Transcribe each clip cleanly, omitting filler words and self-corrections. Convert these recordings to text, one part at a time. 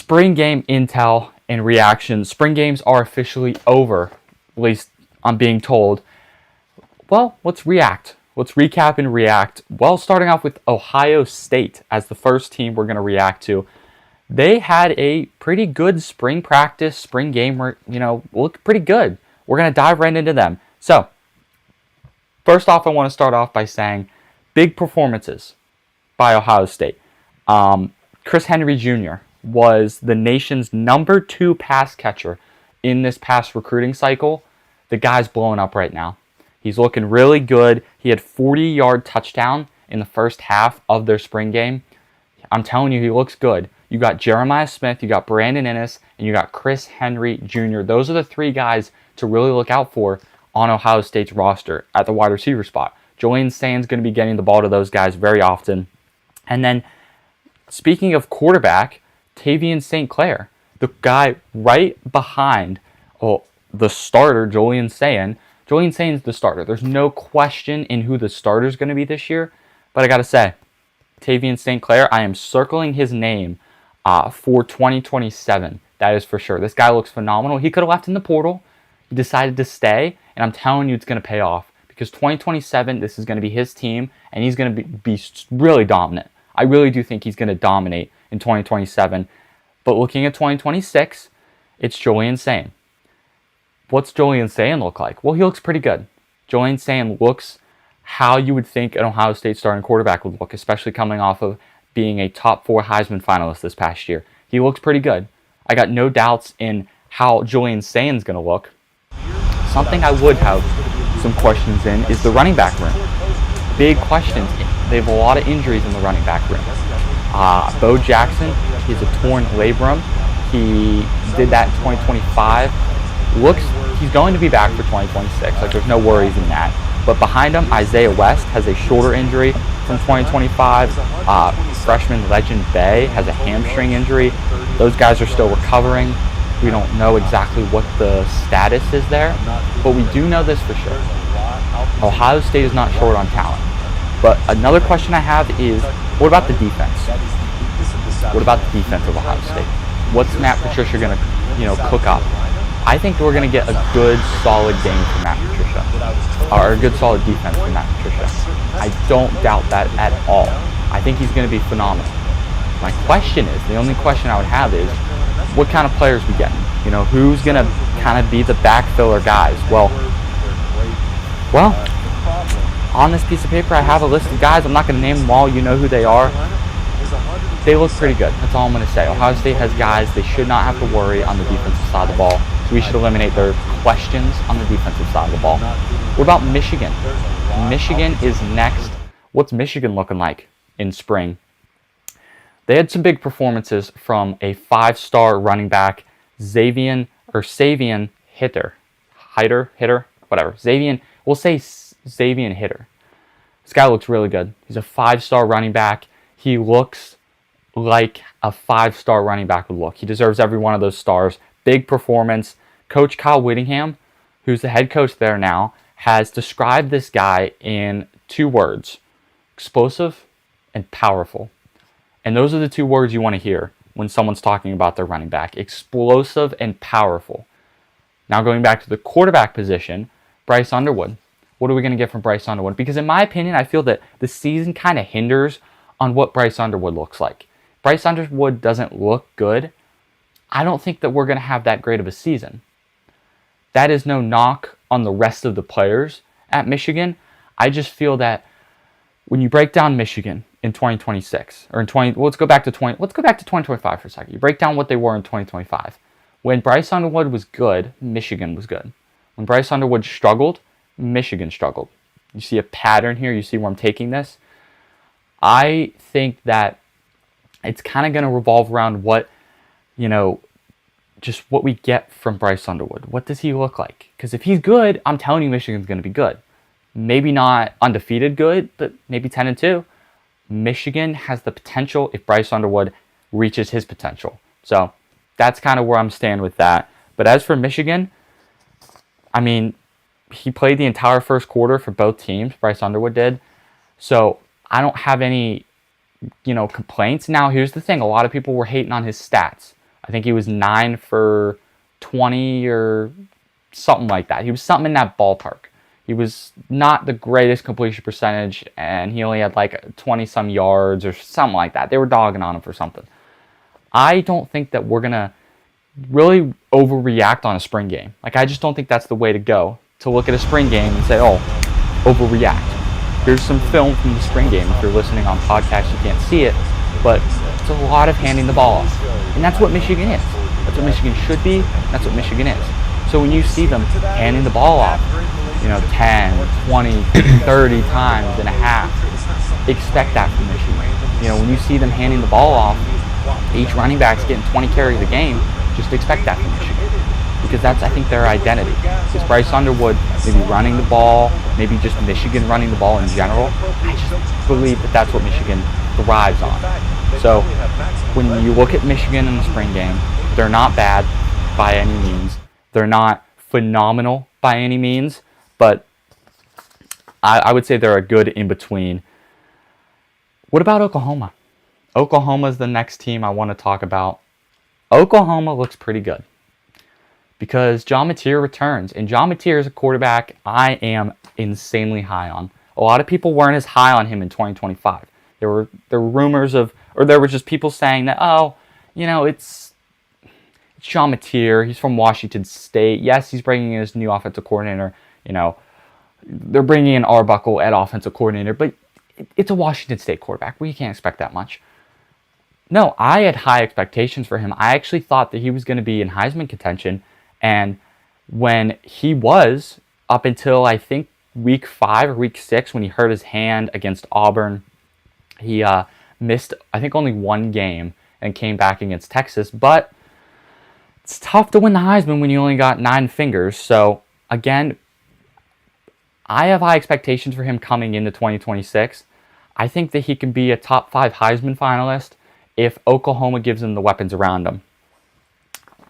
spring game intel and reaction. Spring games are officially over, at least I'm being told. Well, let's react. Let's recap and react. Well, starting off with Ohio State as the first team we're going to react to. They had a pretty good spring practice, spring game, looked pretty good. We're going to dive right into them. So, first off, I want to start off by saying big performances by Ohio State. Chris Henry Jr. was the nation's number 2 pass catcher in this past recruiting cycle. The guy's blowing up right now. He's looking really good. He had 40-yard touchdown in the first half of their spring game. I'm telling you, he looks good. You got Jeremiah Smith, you got Brandon Innes, and you got Chris Henry Jr. Those are the 3 guys to really look out for on Ohio State's roster at the wide receiver spot. Julian Sain's going to be getting the ball to those guys very often. And then, speaking of quarterback, Tavian St. Clair, the guy right behind the starter, Julian Sain. Julian Sain's the starter. There's no question in who the starter is going to be this year. But I got to say, Tavian St. Clair, I am circling his name for 2027. That is for sure. This guy looks phenomenal. He could have left in the portal. He decided to stay, and I'm telling you it's going to pay off because 2027, this is going to be his team, and he's going to be really dominant. I really do think he's going to dominate in 2027. But looking at 2026, it's Julian Sain. What's Julian Sain look like? Well, he looks pretty good. Julian Sain looks how you would think an Ohio State starting quarterback would look, especially coming off of being a top 4 Heisman finalist this past year. He looks pretty good. I got no doubts in how Julian Sain's going to look. Something I would have some questions in is the running back room. Big questions. They have a lot of injuries in the running back room. Bo Jackson, he's a torn labrum. He did that in 2025. He's going to be back for 2026. There's no worries in that. But behind him, Isaiah West has a shoulder injury from 2025. Freshman Legend Bay has a hamstring injury. Those guys are still recovering. We don't know exactly what the status is there, but we do know this for sure. Ohio State is not short on talent. But another question I have is, what about the defense? What about the defense of Ohio State? What's Matt Patricia going to cook up? I think we're going to get a good, solid game from Matt Patricia, or a good, solid defense from Matt Patricia. I don't doubt that at all. I think he's going to be phenomenal. My question is, the only question I would have is, what kind of players we getting? Who's going to kind of be the backfiller guys? Well, on this piece of paper, I have a list of guys. I'm not going to name them all. You know who they are. They look pretty good. That's all I'm going to say. Ohio State has guys. They should not have to worry on the defensive side of the ball. So we should eliminate their questions on the defensive side of the ball. What about Michigan? Michigan is next. What's Michigan looking like in spring? They had some big performances from a 5-star running back, Xavier Hitter, whatever. We'll say Xavier Hitter. This guy looks really good. He's a 5-star running back. He looks like a 5-star running back would look. He deserves every one of those stars. Big performance. Coach Kyle Whittingham, who's the head coach there now, has described this guy in 2 words: explosive and powerful. And those are the 2 words you want to hear when someone's talking about their running back: explosive and powerful. Now going back to the quarterback position, Bryce Underwood. What are we going to get from Bryce Underwood? Because in my opinion, I feel that the season kind of hinders on what Bryce Underwood looks like. Bryce Underwood doesn't look good. I don't think that we're going to have that great of a season. That is no knock on the rest of the players at Michigan. I just feel that when you break down Michigan in 2026, or in 20, let's go back to 2025 for a second. You break down what they were in 2025. When Bryce Underwood was good, Michigan was good. When Bryce Underwood struggled, Michigan struggled. You see a pattern here. You see where I'm taking this. I think that it's kind of going to revolve around what, just what we get from Bryce Underwood. What does he look like? Because if he's good, I'm telling you Michigan's going to be good. Maybe not undefeated good, but maybe 10-2. Michigan has the potential if Bryce Underwood reaches his potential. So that's kind of where I'm standing with that. But as for Michigan, I mean, he played the entire first quarter for both teams. Bryce Underwood did. So I don't have any, complaints. Now, here's the thing. A lot of people were hating on his stats. I think he was 9 for 20 or something like that. He was something in that ballpark. He was not the greatest completion percentage, and he only had like 20-some yards or something like that. They were dogging on him for something. I don't think that we're going to really overreact on a spring game. Like, I just don't think that's the way to go, to look at a spring game and say, oh, overreact. Here's some film from the spring game. If you're listening on podcast, you can't see it, but it's a lot of handing the ball off. And that's what Michigan is. That's what Michigan should be. That's what Michigan is. So when you see them handing the ball off, 10, 20, 30 times in a half, expect that from Michigan. When you see them handing the ball off, each running back's getting 20 carries a game, just expect that from Michigan. Because that's, I think, their identity. Is Bryce Underwood maybe running the ball, maybe just Michigan running the ball in general? I just believe that that's what Michigan thrives on. So when you look at Michigan in the spring game, they're not bad by any means. They're not phenomenal by any means, but I would say they're a good in-between. What about Oklahoma? Oklahoma is the next team I want to talk about. Oklahoma looks pretty good because John Mateer returns, and John Mateer is a quarterback I am insanely high on. A lot of people weren't as high on him in 2025. There were rumors of, or there were just people saying that, it's John Mateer. He's from Washington State. Yes, he's bringing in his new offensive coordinator. They're bringing in Arbuckle at offensive coordinator, but it's a Washington State quarterback. We can't expect that much. No, I had high expectations for him. I actually thought that he was going to be in Heisman contention, and when he was, up until I think week 5 or week 6, when he hurt his hand against Auburn, he missed, I think, only one game and came back against Texas, but it's tough to win the Heisman when you only got 9 fingers. So, again, I have high expectations for him coming into 2026. I think that he can be a top 5 Heisman finalist if Oklahoma gives him the weapons around him.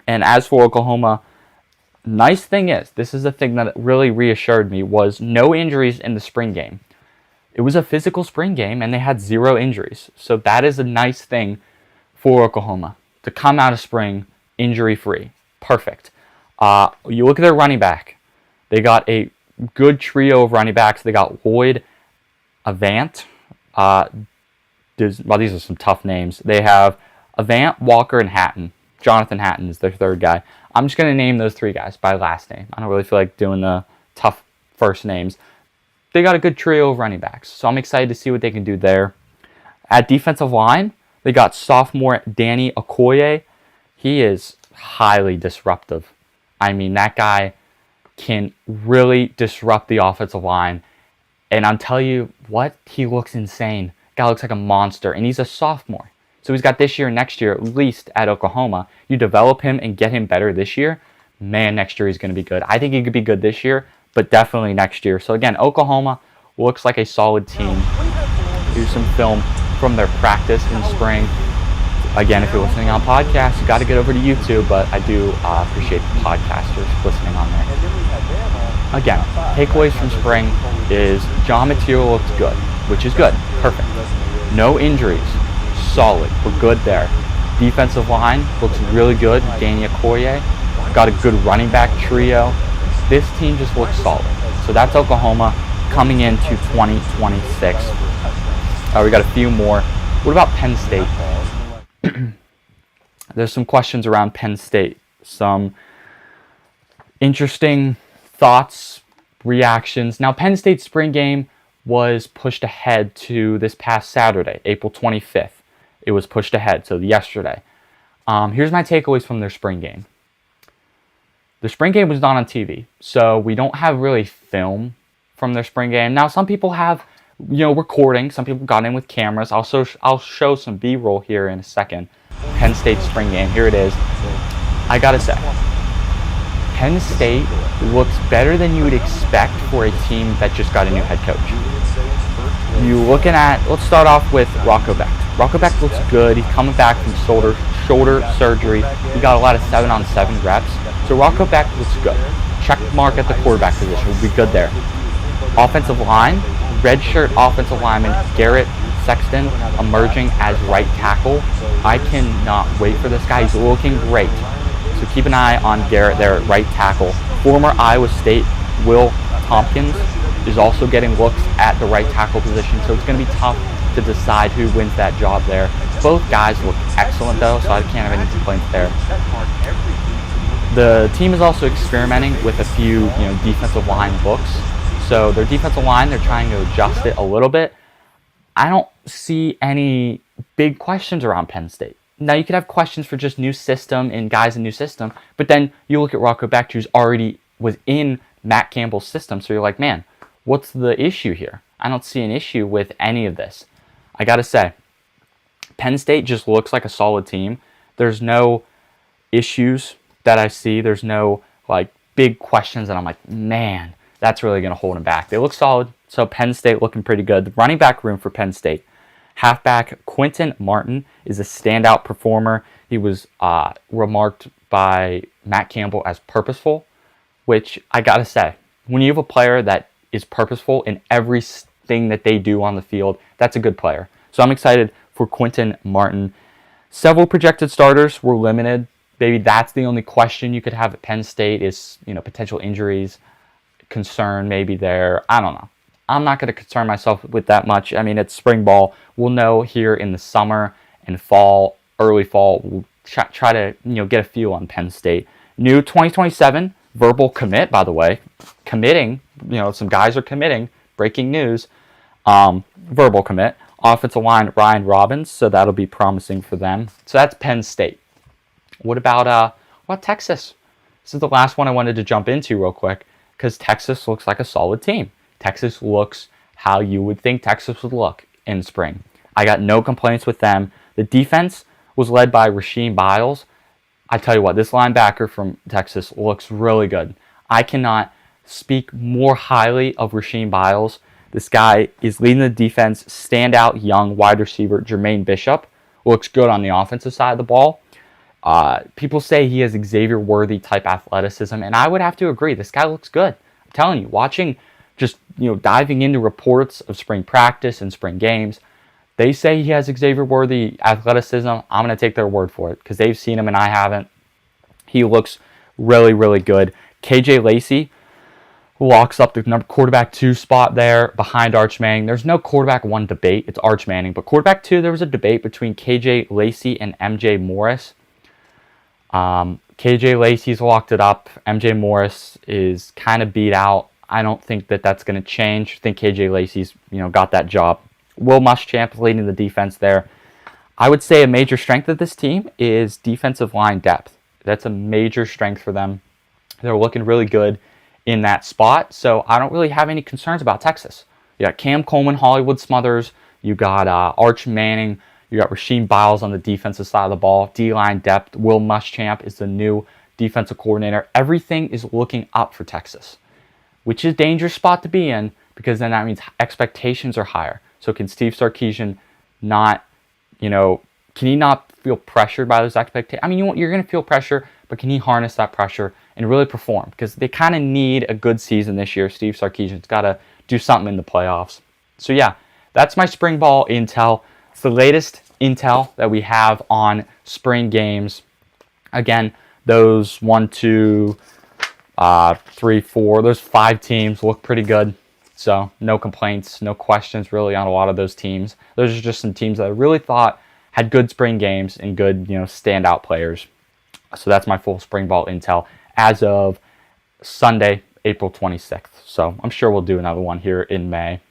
And as for Oklahoma, nice thing is, this is the thing that really reassured me, was no injuries in the spring game. It was a physical spring game, and they had 0 injuries. So that is a nice thing for Oklahoma, to come out of spring injury-free. Perfect. You look at their running back. They got a good trio of running backs. They got Lloyd, Avant. These are some tough names. They have Avant, Walker, and Hatton. Jonathan Hatton is their third guy. I'm just going to name those 3 guys by last name. I don't really feel like doing the tough first names. They got a good trio of running backs, so I'm excited to see what they can do there. At defensive line, they got sophomore Danny Okoye. He is highly disruptive. I mean, that guy can really disrupt the offensive line. And I'm telling you what, he looks insane. Guy looks like a monster, and he's a sophomore. So he's got this year and next year at least at Oklahoma. You develop him and get him better this year, man, next year he's going to be good. I think he could be good this year, but definitely next year. So again, Oklahoma looks like a solid team. Here's some film from their practice in spring. Again, if you're listening on podcasts, you got to get over to YouTube, but I do appreciate the podcasters listening on there. Again, takeaways from spring is John Mateer looks good, which is good. Perfect. No injuries. Solid. We're good there. Defensive line looks really good. Danny Okoye. Got a good running back trio. This team just looks solid. So that's Oklahoma coming into 2026. We got a few more. What about Penn State? There's some questions around Penn State. Some interesting thoughts, reactions. Now, Penn State's spring game was pushed ahead to this past Saturday, April 25th. It was pushed ahead, so yesterday. Here's my takeaways from their spring game. The spring game was not on TV, so we don't have really film from their spring game. Now, some people have, recording. Some people got in with cameras. I'll show some B-roll here in a second. Penn State spring game. Here it is. I gotta say, Penn State looks better than you would expect for a team that just got a new head coach. Let's start off with Rocco Becht. Rocco Becht looks good. He's coming back from shoulder surgery. He got a lot of 7-on-7 reps. So Rocco Becht looks good. Check mark at the quarterback position. We'll be good there. Offensive line, redshirt offensive lineman Garrett Sexton emerging as right tackle. I cannot wait for this guy. He's looking great. So keep an eye on Garrett there at right tackle. Former Iowa State Will Tompkins is also getting looks at the right tackle position, so it's going to be tough to decide who wins that job there. Both guys look excellent though, so I can't have any complaints there. The team is also experimenting with a few, defensive line looks. So their defensive line, they're trying to adjust it a little bit. I don't see any big questions around Penn State. Now, you could have questions for just new system and guys in new system, but then you look at Rocco Becht, who's already was in Matt Campbell's system, so you're like, man, what's the issue here? I don't see an issue with any of this. I gotta say, Penn State just looks like a solid team. There's no issues that I see. There's no big questions that I'm like, man, that's really going to hold them back. They look solid, so Penn State looking pretty good. The running back room for Penn State. Halfback Quinton Martin is a standout performer. He was remarked by Matt Campbell as purposeful, which I got to say, when you have a player that is purposeful in everything that they do on the field, that's a good player. So I'm excited for Quinton Martin. Several projected starters were limited. Maybe that's the only question you could have at Penn State is, potential injuries, concern maybe there. I don't know. I'm not going to concern myself with that much. I mean, it's spring ball. We'll know here in the summer and fall, early fall. We'll try to, get a feel on Penn State. New 2027 verbal commit, by the way. Committing, some guys are committing. Breaking news. Verbal commit. Offensive line, Ryan Robbins. So that'll be promising for them. So that's Penn State. What about Texas? This is the last one I wanted to jump into real quick because Texas looks like a solid team. Texas looks how you would think Texas would look in spring. I got no complaints with them. The defense was led by Rasheem Biles. I tell you what, this linebacker from Texas looks really good. I cannot speak more highly of Rasheem Biles. This guy is leading the defense. Standout young wide receiver Jermaine Bishop looks good on the offensive side of the ball. People say he has Xavier Worthy type athleticism, and I would have to agree. This guy looks good. I'm telling you, watching, just diving into reports of spring practice and spring games, they say he has Xavier Worthy athleticism. I'm going to take their word for it because they've seen him and I haven't. He looks really, really good. KJ Lacey locks up the quarterback 2 spot there behind Arch Manning. There's no quarterback 1 debate. It's Arch Manning. But quarterback 2, there was a debate between KJ Lacey and MJ Morris. KJ Lacey's locked it up. MJ Morris is kind of beat out. I don't think that that's going to change. I think KJ Lacey's, got that job. Will Muschamp leading the defense there. I would say a major strength of this team is defensive line depth. That's a major strength for them. They're looking really good in that spot, so I don't really have any concerns about Texas. You got Cam Coleman, Hollywood Smothers. You got Arch Manning. You got Rasheem Biles on the defensive side of the ball. D-line depth. Will Muschamp is the new defensive coordinator. Everything is looking up for Texas, which is a dangerous spot to be in because then that means expectations are higher. So can Steve Sarkisian not, can he not feel pressured by those expectations? I mean, you're going to feel pressure, but can he harness that pressure and really perform? Because they kind of need a good season this year. Steve Sarkisian's got to do something in the playoffs. So yeah, that's my spring ball intel. It's the latest intel that we have on spring games. Again, those 1, 2, 3, 4, those 5 teams look pretty good. So no complaints, no questions really on a lot of those teams. Those are just some teams that I really thought had good spring games and good, standout players. So that's my full spring ball intel as of Sunday, April 26th. So I'm sure we'll do another one here in May.